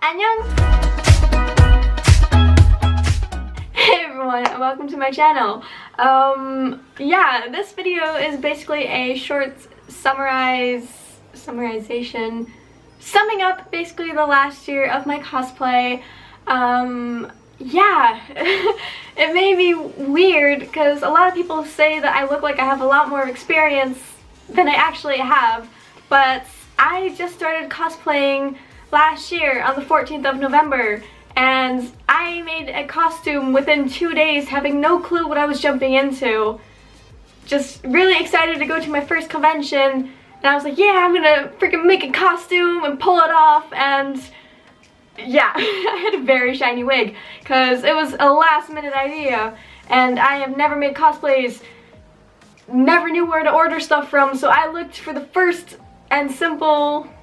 안녕! Hey everyone, and welcome to my channel. Yeah, this video is basically a short summarization, summing up basically the last year of my cosplay. Yeah, it may be weird because a lot of people say that I look like I have a lot more experience than I actually have, but I just started cosplaying last year on the 14th of November, and I made a costume within 2 days, having no clue what I was jumping into. Just really excited to go to my first convention, and I was like, yeah, I'm gonna freaking make a costume and pull it off, and yeah, I had a very shiny wig, because it was a last minute idea, and I have never made cosplays, never knew where to order stuff from, so I looked for the first and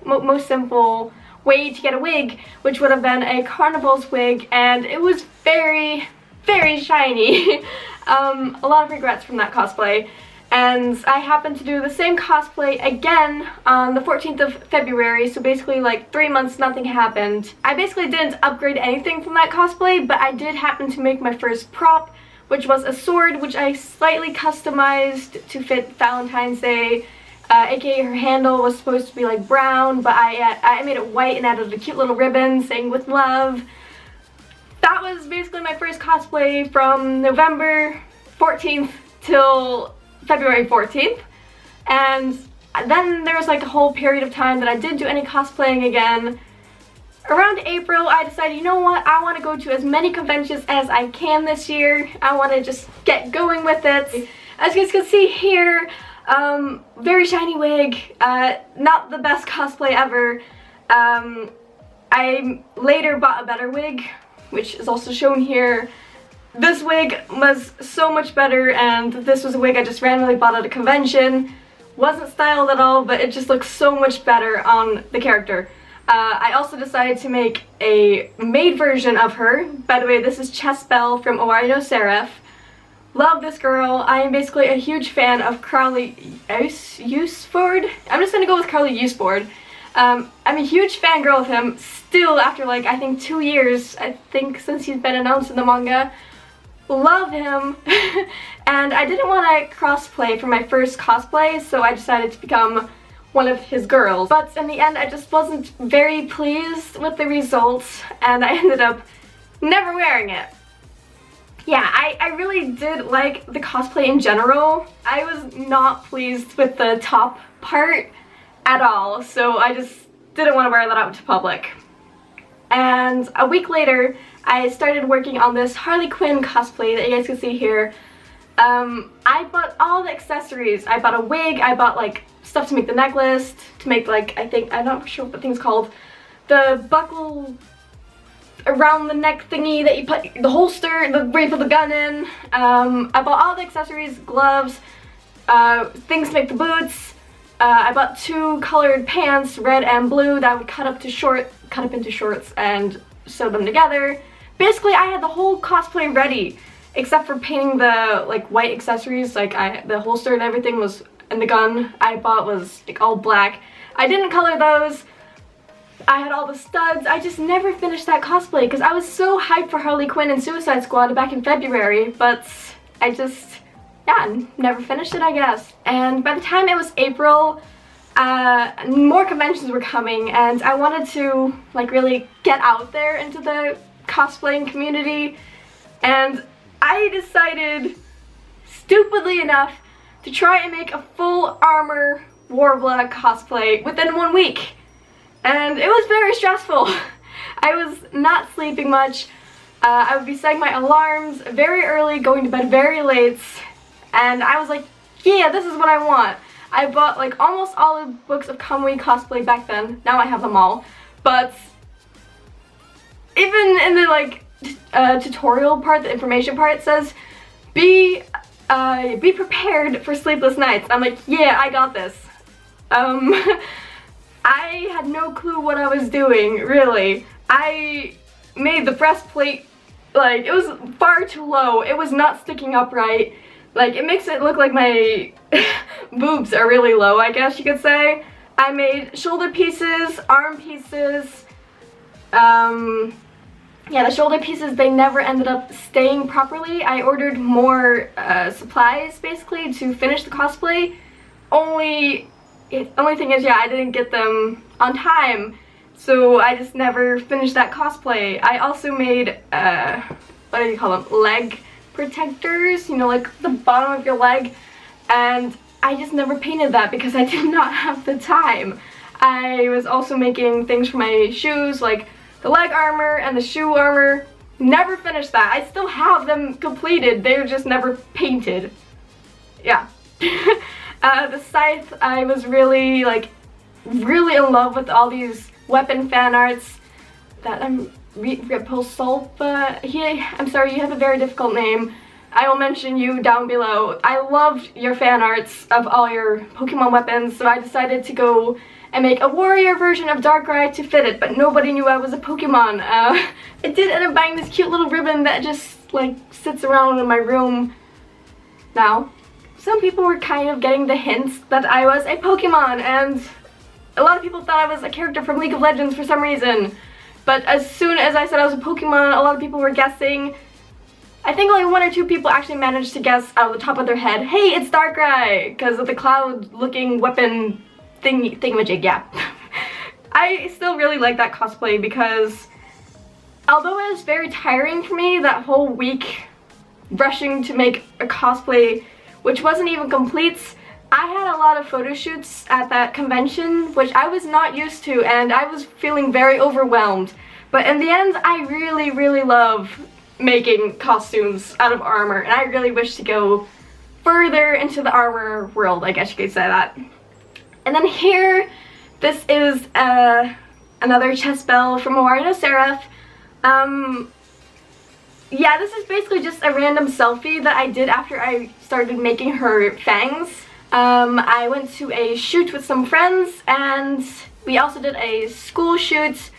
most simple way to get a wig, which would have been a carnival's wig, and it was very, very shiny. A lot of regrets from that cosplay, and I happened to do the same cosplay again on the 14th of February, so basically like 3 months nothing happened. I basically didn't upgrade anything from that cosplay, but I did happen to make my first prop, which was a sword, which I slightly customized to fit Valentine's Day. AKA her handle was supposed to be like brown, but I made it white and added a cute little ribbon saying with love. That was basically my first cosplay from November 14th till February 14th. And then there was like a whole period of time that I didn't do any cosplaying again. Around April, I decided, you know what, I want to go to as many conventions as I can this year. I want to just get going with it. As you guys can see here, very shiny wig, not the best cosplay ever. I later bought a better wig, which is also shown here. This wig was so much better, and this was a wig I just randomly bought at a convention. Wasn't styled at all, but it just looks so much better on the character. I also decided to make a maid version of her. By the way, this is Chess Bell from Owario Seraph. Love this girl. I am basically a huge fan of Crowley Useford. I'm just gonna go with Crowley Useford. I'm a huge fangirl of him still after like I think 2 years, I think, since he's been announced in the manga. Love him. And I didn't want to crossplay for my first cosplay, so I decided to become one of his girls. But in the end, I just wasn't very pleased with the results, and I ended up never wearing it. Yeah, I really did like the cosplay in general. I was not pleased with the top part at all, so I just didn't want to wear that out to public. And a week later, I started working on this Harley Quinn cosplay that you guys can see here. I bought all the accessories. I bought a wig, I bought like stuff to make the necklace, to make like, I'm not sure what the thing's called, the buckle around the neck thingy that you put the holster, where you put the gun in. I bought all the accessories, gloves, things to make the boots. I bought 2 colored pants, red and blue, that I would cut up into shorts and sew them together. Basically, I had the whole cosplay ready, except for painting the like white accessories. Like the holster and everything was, and the gun I bought was like all black. I didn't color those. I had all the studs. I just never finished that cosplay because I was so hyped for Harley Quinn and Suicide Squad back in February, but I just, yeah, never finished it, I guess. And by the time it was April, more conventions were coming, and I wanted to like really get out there into the cosplaying community, and I decided, stupidly enough, to try and make a full armor Warbler cosplay within 1 week. And it was very stressful. I was not sleeping much. I would be setting my alarms very early, going to bed very late, and I was like, yeah, this is what I want. I bought like almost all the books of Kamui cosplay back then. Now I have them all. But even in the like tutorial part, the information part, it says be prepared for sleepless nights. I'm like, yeah, I got this. I had no clue what I was doing, really. I made the breastplate, like, it was far too low. It was not sticking upright. Like, it makes it look like my boobs are really low, I guess you could say. I made shoulder pieces, arm pieces, Yeah, the shoulder pieces, they never ended up staying properly. I ordered more supplies, basically, to finish the cosplay. Only thing is, yeah, I didn't get them on time, so I just never finished that cosplay. I also made, what do you call them, leg protectors, you know, like the bottom of your leg, and I just never painted that because I did not have the time. I was also making things for my shoes, like the leg armor and the shoe armor. Never finished that. I still have them completed, they're just never painted. Yeah. The scythe, I was really in love with all these weapon fan arts that I'm Repulsolpa. I'm sorry, you have a very difficult name. I will mention you down below. I loved your fan arts of all your Pokemon weapons, so I decided to go and make a warrior version of Darkrai to fit it, but nobody knew I was a Pokemon. I did end up buying this cute little ribbon that just like sits around in my room now. Some people were kind of getting the hints that I was a Pokemon, and a lot of people thought I was a character from League of Legends for some reason. But as soon as I said I was a Pokemon, a lot of people were guessing. I think only 1 or 2 people actually managed to guess out of the top of their head, hey, it's Darkrai, because of the cloud-looking weapon thingamajig, yeah. I still really like that cosplay because although it was very tiring for me that whole week rushing to make a cosplay which wasn't even complete, I had a lot of photo shoots at that convention which I was not used to, and I was feeling very overwhelmed. But in the end, I really love making costumes out of armor, and I really wish to go further into the armor world, I guess you could say that. And then here, this is another chest bell from Owari no Seraph. Yeah, this is basically just a random selfie that I did after I started making her fangs. I went to a shoot with some friends, and we also did a school shoot.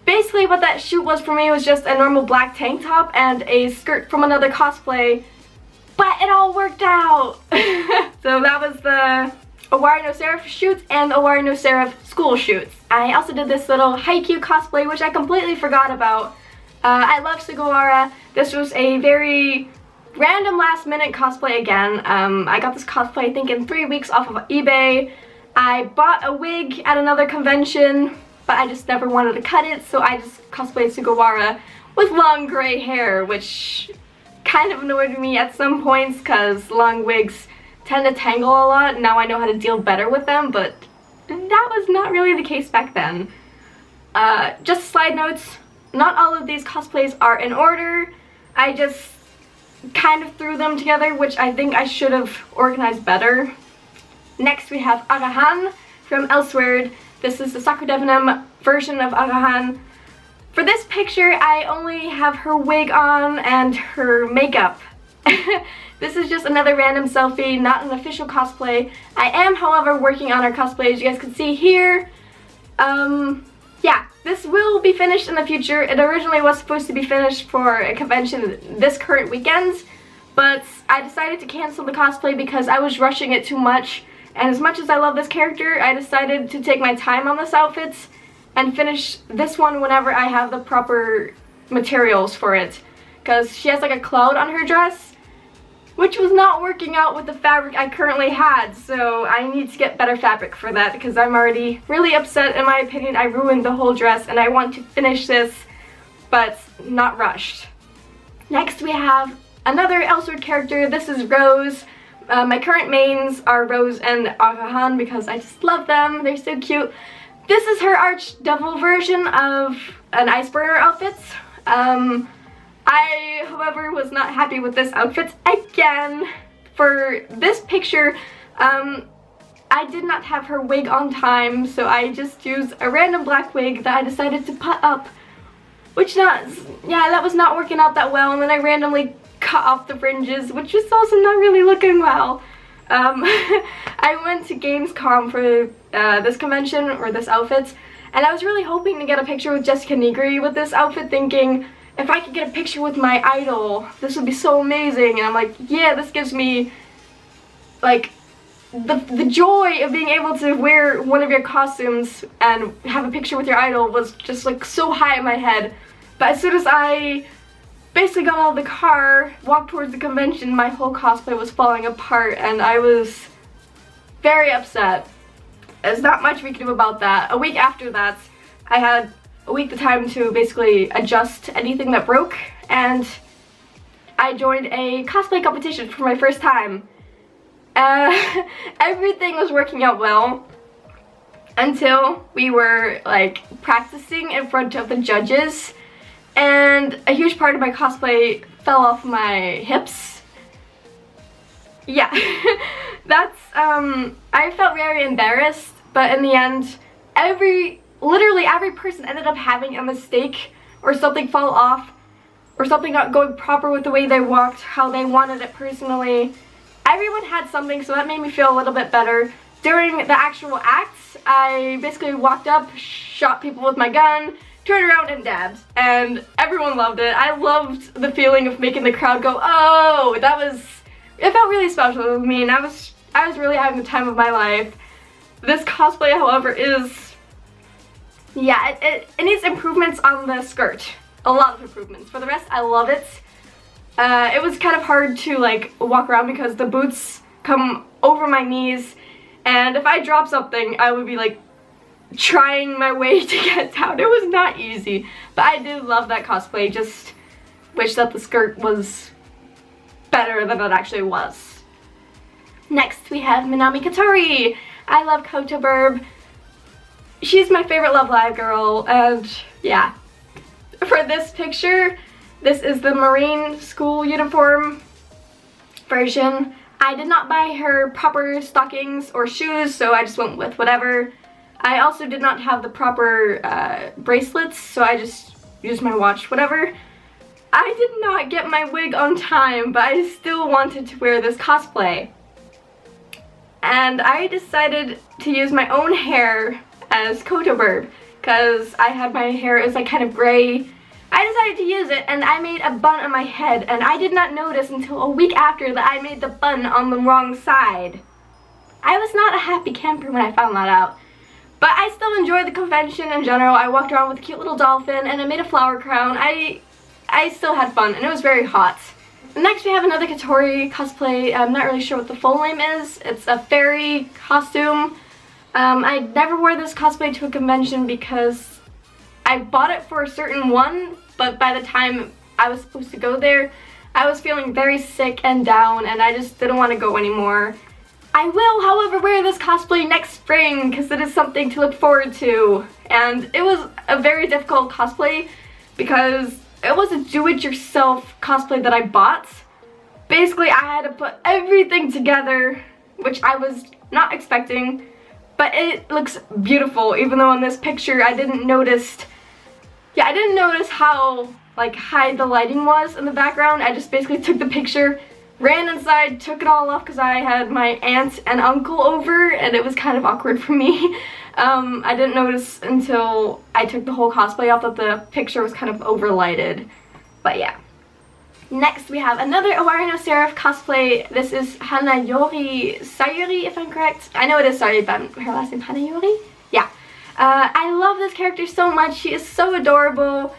Basically what that shoot was for me was just a normal black tank top and a skirt from another cosplay, but it all worked out! So that was the Owari no Seraph shoot and Owari no Seraph school shoots. I also did this little Haikyuu cosplay, which I completely forgot about. I love Sugawara. This was a very random last minute cosplay again. I got this cosplay I think in 3 weeks off of eBay. I bought a wig at another convention, but I just never wanted to cut it, so I just cosplayed Sugawara with long gray hair, which kind of annoyed me at some points because long wigs tend to tangle a lot. Now I know how to deal better with them, but that was not really the case back then. Just side notes, not all of these cosplays are in order. I just kind of threw them together, which I think I should have organized better. Next we have Agahan from Elsewhere. This is the Sakura Devanam version of Agahan. For this picture, I only have her wig on and her makeup. This is just another random selfie, not an official cosplay. I am, however, working on her cosplay, as you guys can see here. Yeah, this will be finished in the future. It originally was supposed to be finished for a convention this current weekend, but I decided to cancel the cosplay because I was rushing it too much. And as much as I love this character, I decided to take my time on this outfit and finish this one whenever I have the proper materials for it. Because she has like a cloud on her dress, which was not working out with the fabric I currently had, so I need to get better fabric for that because I'm already really upset. In my opinion, I ruined the whole dress and I want to finish this, but not rushed. Next we have another Elsewhere character. This is Rose. My current mains are Rose and Agahan because I just love them. They're so cute. This is her Archdevil version of an Iceburner outfit. I, however, was not happy with this outfit again. For this picture, I did not have her wig on time, so I just used a random black wig that I decided to put up, which that was not working out that well, and then I randomly cut off the fringes, which was also not really looking well. I went to Gamescom for this convention, or this outfit, and I was really hoping to get a picture with Jessica Nigri with this outfit, thinking, if I could get a picture with my idol, this would be so amazing. And I'm like, yeah, this gives me like the joy of being able to wear one of your costumes and have a picture with your idol was just like so high in my head. But as soon as I basically got out of the car, walked towards the convention, my whole cosplay was falling apart and I was very upset. There's not much we can do about that. A week after that, I had a week of time to basically adjust anything that broke, and I joined a cosplay competition for my first time. Everything was working out well until we were like practicing in front of the judges, and a huge part of my cosplay fell off my hips. Yeah, that's I felt very embarrassed, but in the end literally every person ended up having a mistake or something fall off or something not going proper with the way they walked, how they wanted it personally. Everyone had something, so that made me feel a little bit better. During the actual acts, I basically walked up, shot people with my gun, turned around and dabbed, and everyone loved it. I loved the feeling of making the crowd go, oh, it felt really special to me, and I was really having the time of my life. This cosplay, however, it needs improvements on the skirt. A lot of improvements. For the rest, I love it. It was kind of hard to like walk around because the boots come over my knees, and if I drop something, I would be like trying my way to get down. It was not easy, but I did love that cosplay. Just wish that the skirt was better than it actually was. Next we have Minami Katori. I love Kotoburb. She's my favorite Love Live girl, and yeah. For this picture, this is the Marine school uniform version. I did not buy her proper stockings or shoes, so I just went with whatever. I also did not have the proper bracelets, so I just used my watch, whatever. I did not get my wig on time, but I still wanted to wear this cosplay. And I decided to use my own hair as Kotoburb, because I had my hair, it was like kind of gray. I decided to use it, and I made a bun on my head, and I did not notice until a week after that I made the bun on the wrong side. I was not a happy camper when I found that out. But I still enjoyed the convention in general. I walked around with a cute little dolphin, and I made a flower crown. I still had fun, and it was very hot. Next we have another Katori cosplay. I'm not really sure what the full name is. It's a fairy costume. I never wore this cosplay to a convention because I bought it for a certain one, but by the time I was supposed to go there, I was feeling very sick and down, and I just didn't want to go anymore. I will, however, wear this cosplay next spring because it is something to look forward to. And it was a very difficult cosplay because it was a do-it-yourself cosplay that I bought. Basically, I had to put everything together, which I was not expecting. But it looks beautiful, even though in this picture I didn't notice how like high the lighting was in the background. I just basically took the picture, ran inside, took it all off because I had my aunt and uncle over, and it was kind of awkward for me. I didn't notice until I took the whole cosplay off that the picture was kind of overlighted. But yeah. Next we have another Owari no Seraph cosplay. This is Hanayori Sayuri, if I'm correct. I know it is Sayuri, but her last name Hanayori? Yeah. I love this character so much. She is so adorable.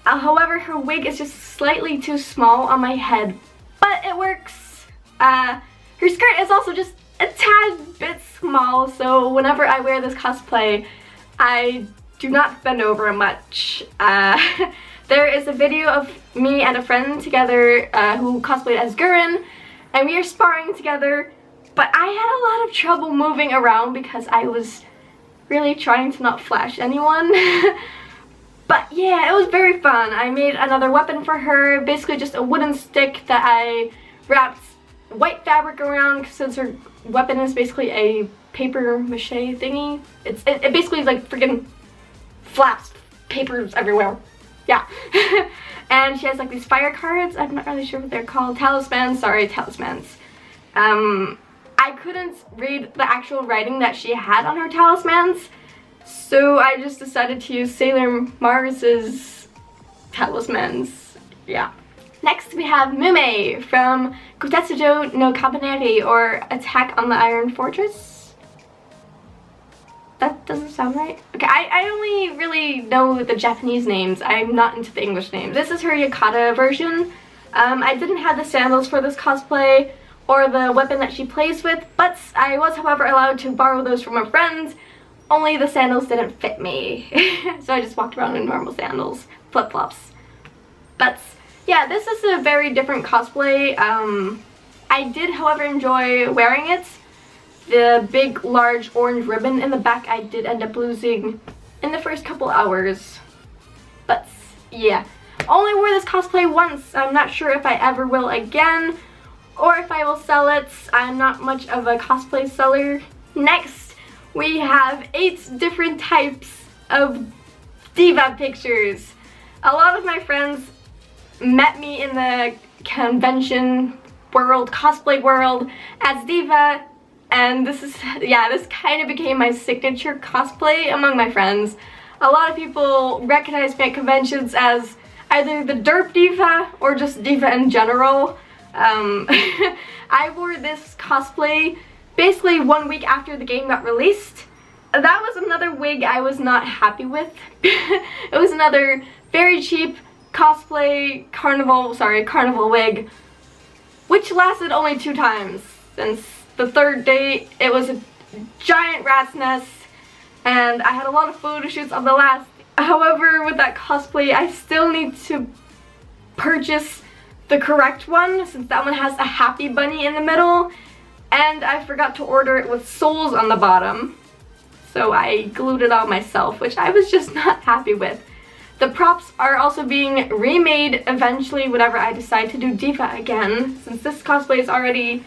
However, her wig is just slightly too small on my head, but it works. Her skirt is also just a tad bit small, so whenever I wear this cosplay, I do not bend over much. There is a video of me and a friend together who cosplayed as Gurren, and we are sparring together, but I had a lot of trouble moving around because I was really trying to not flash anyone. But yeah, it was very fun. I made another weapon for her, basically just a wooden stick that I wrapped white fabric around since her weapon is basically a paper mache thingy. It basically like freaking flaps papers everywhere. Yeah. And she has like these fire cards. I'm not really sure what they're called. Talismans. Sorry, talismans. I couldn't read the actual writing that she had on her talismans, so I just decided to use Sailor Mars's talismans. Yeah. Next we have Mume from Kutetsujo no Kabaneri, or Attack on the Iron Fortress. That doesn't sound right. Okay, I only really know the Japanese names. I'm not into the English names. This is her yukata version. I didn't have the sandals for this cosplay or the weapon that she plays with, but I was, however, allowed to borrow those from a friend. Only the sandals didn't fit me. So I just walked around in normal sandals, flip-flops. But yeah, this is a very different cosplay. I did, however, enjoy wearing it. The big, large orange ribbon in the back I did end up losing in the first couple hours. But yeah, only wore this cosplay once. I'm not sure if I ever will again, or if I will sell it. I'm not much of a cosplay seller. Next, we have 8 different types of diva pictures. A lot of my friends met me in the convention world, cosplay world, as diva, and this kind of became my signature cosplay among my friends. A lot of people recognize me at conventions as either the derp diva or just diva in general. I wore this cosplay basically 1 week after the game got released. That was another wig I was not happy with. It was another very cheap cosplay carnival wig, which lasted only 2 times, since the 3rd day it was a giant rat's nest and I had a lot of photo shoots on the last. However, with that cosplay I still need to purchase the correct one, since that one has a happy bunny in the middle and I forgot to order it with souls on the bottom, so I glued it on myself, which I was just not happy with. The props are also being remade eventually whenever I decide to do diva again, since this cosplay is already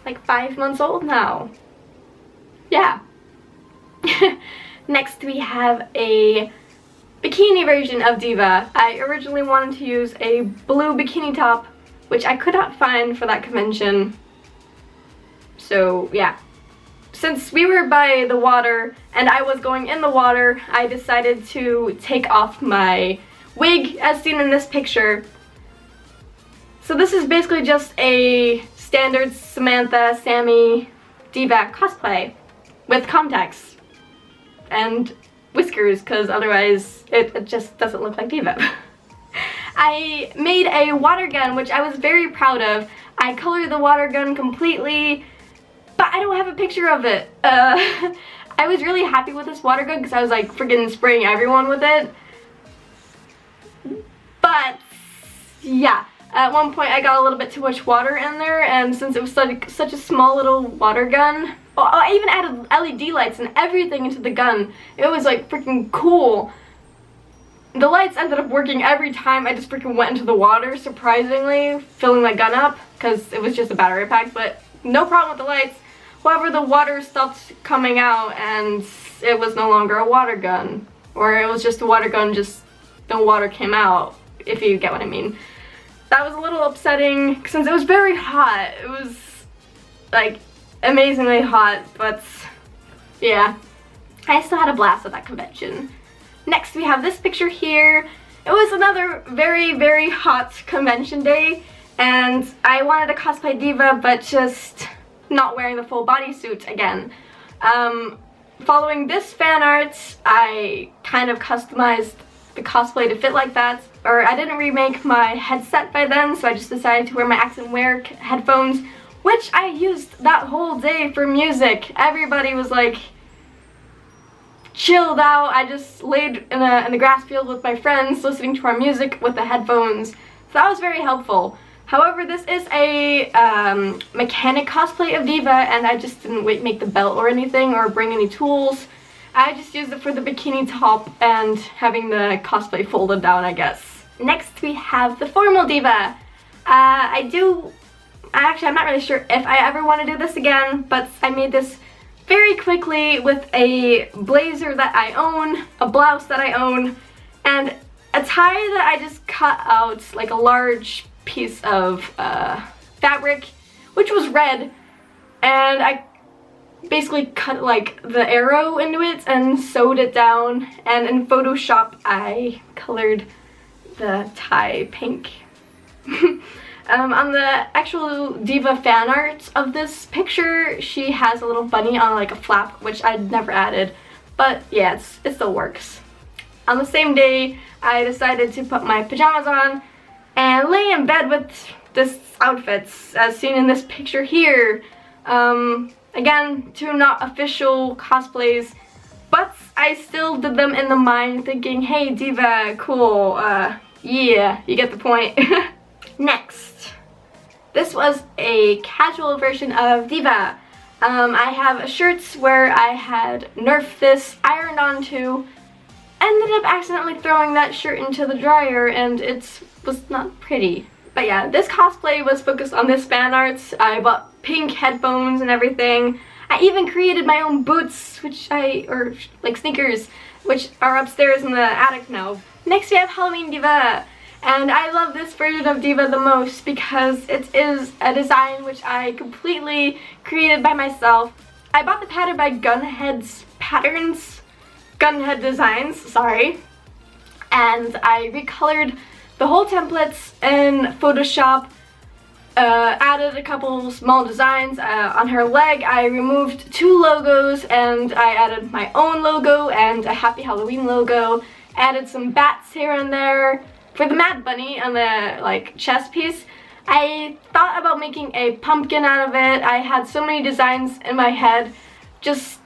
like 5 months old now. Yeah. Next we have a bikini version of diva. I originally wanted to use a blue bikini top, which I could not find for that convention. So yeah. Since we were by the water and I was going in the water, I decided to take off my wig as seen in this picture. So this is basically just a standard Samantha, Sammy, diva cosplay with contacts and whiskers, because otherwise it just doesn't look like diva. I made a water gun, which I was very proud of. I colored the water gun completely, but I don't have a picture of it. I was really happy with this water gun because I was like freaking spraying everyone with it. But yeah, at one point I got a little bit too much water in there, and since it was such a small little water gun, I even added LED lights and everything into the gun. It was like freaking cool. The lights ended up working every time I just freaking went into the water, surprisingly, filling my gun up, because it was just a battery pack, but no problem with the lights. However, the water stopped coming out and it was no longer a water gun. Or it was just a water gun, just no water came out, if you get what I mean. That was a little upsetting since it was very hot. It was like amazingly hot, but yeah. I still had a blast at that convention. Next we have this picture here. It was another very, very hot convention day and I wanted to cosplay diva, but just not wearing the full bodysuit again. Following this fan art, I kind of customized the cosplay to fit like that. Or I didn't remake my headset by then, so I just decided to wear my Accent Wear headphones, which I used that whole day for music. Everybody was like chilled out. I just laid in the grass field with my friends listening to our music with the headphones. So that was very helpful. However, this is a mechanic cosplay of diva, and I just didn't make the belt or anything or bring any tools. I just used it for the bikini top and having the cosplay folded down, I guess. Next we have the formal diva. I'm not really sure if I ever want to do this again, but I made this very quickly with a blazer that I own, a blouse that I own, and a tie that I just cut out like a large piece of fabric, which was red, and I basically cut like the arrow into it and sewed it down, and in Photoshop I colored the tie pink. On the actual Diva fan art of this picture, she has a little bunny on like a flap, which I'd never added. But yeah, it still works. On the same day, I decided to put my pajamas on and lay in bed with this outfit, as seen in this picture here. Again, two not official cosplays, but I still did them in the mind thinking, hey Diva, cool, yeah, you get the point. Next, this was a casual version of Diva. I have shirts where I had nerfed this ironed onto, ended up accidentally throwing that shirt into the dryer, and it was not pretty. But yeah, this cosplay was focused on this fan art. I bought pink headphones and everything. I even created my own boots, or like sneakers, which are upstairs in the attic now. Next we have Halloween Diva. And I love this version of Diva the most because it is a design which I completely created by myself. I bought the pattern by Gunhead Designs, sorry. And I recolored the whole templates in Photoshop, added a couple small designs. On her leg I removed 2 logos and I added my own logo and a Happy Halloween logo. Added some bats here and there. For the Mad Bunny on the like chest piece, I thought about making a pumpkin out of it. I had so many designs in my head, just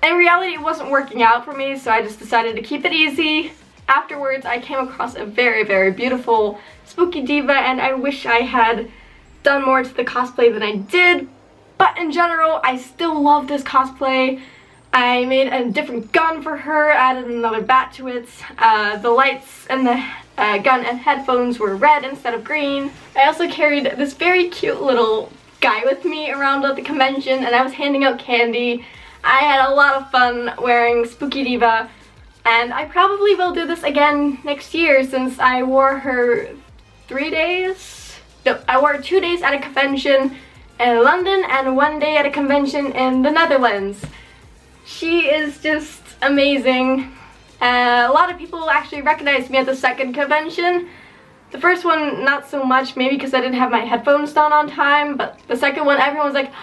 in reality it wasn't working out for me, so I just decided to keep it easy. Afterwards I came across a very, very beautiful spooky Diva, and I wish I had done more to the cosplay than I did, but in general I still love this cosplay. I made a different gun for her, added another bat to it. The lights and the gun and headphones were red instead of green. I also carried this very cute little guy with me around at the convention, and I was handing out candy. I had a lot of fun wearing Spooky Diva, and I probably will do this again next year since I wore her 3 days? No, I wore her 2 days at a convention in London and 1 day at a convention in the Netherlands. She is just amazing. A lot of people actually recognized me at the second convention. The first one, not so much, maybe because I didn't have my headphones down on time, but the second one, everyone was like,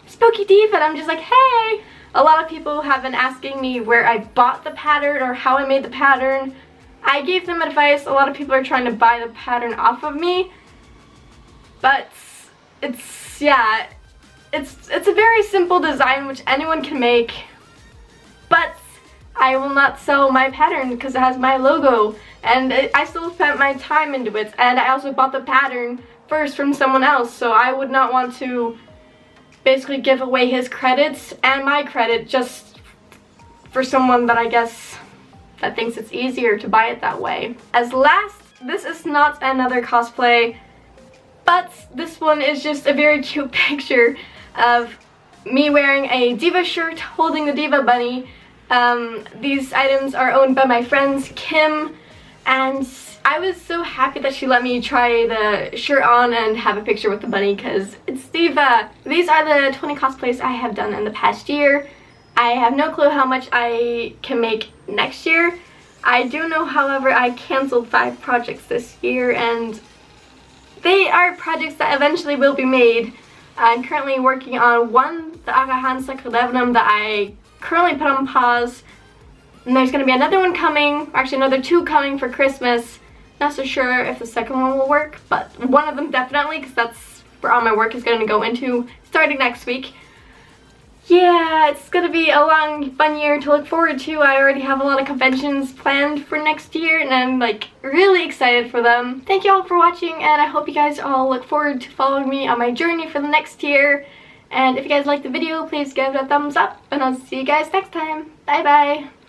Spooky Diva, and I'm just like, hey! A lot of people have been asking me where I bought the pattern or how I made the pattern. I gave them advice. A lot of people are trying to buy the pattern off of me, but it's a very simple design which anyone can make. But I will not sell my pattern because it has my logo, and I still spent my time into it, and I also bought the pattern first from someone else, so I would not want to basically give away his credits and my credit just for someone that I guess that thinks it's easier to buy it that way. As last, this is not another cosplay, but this one is just a very cute picture of me wearing a Diva shirt holding the Diva bunny. These items are owned by my friends Kim, and I was so happy that she let me try the shirt on and have a picture with the bunny because it's Diva. These are the 20 cosplays I have done in the past year. I have no clue how much I can make next year. I do know, however, I canceled 5 projects this year, and they are projects that eventually will be made. I'm currently working on one, the Agahan Sakradevnum, that I currently put on pause, and there's going to be another one coming, actually another 2 coming for Christmas. Not so sure if the second one will work, but one of them definitely, because that's where all my work is going to go into starting next week. Yeah, it's going to be a long, fun year to look forward to. I already have a lot of conventions planned for next year, and I'm like really excited for them. Thank you all for watching, and I hope you guys all look forward to following me on my journey for the next year. And if you guys liked the video, please give it a thumbs up, and I'll see you guys next time. Bye bye!